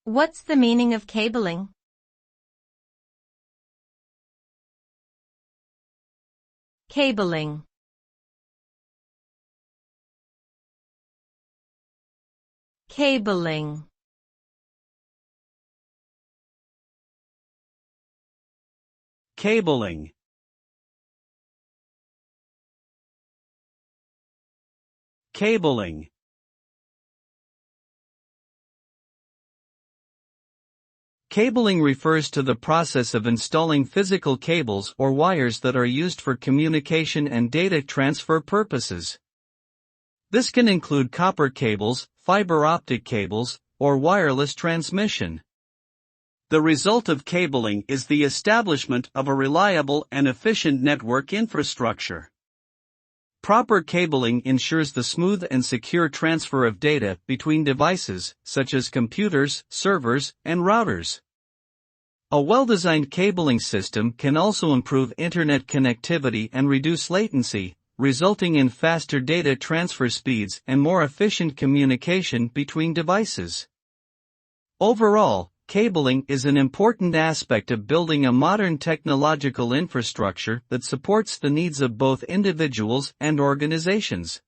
What's the meaning of cabling? Cabling. Cabling. Cabling. Cabling. Cabling refers to the process of installing physical cables or wires that are used for communication and data transfer purposes. This can include copper cables, fiber optic cables, or wireless transmission. The result of cabling is the establishment of a reliable and efficient network infrastructure. Proper cabling ensures the smooth and secure transfer of data between devices, such as computers, servers, and routers. A well-designed cabling system can also improve internet connectivity and reduce latency, resulting in faster data transfer speeds and more efficient communication between devices. Overall, cabling is an important aspect of building a modern technological infrastructure that supports the needs of both individuals and organizations.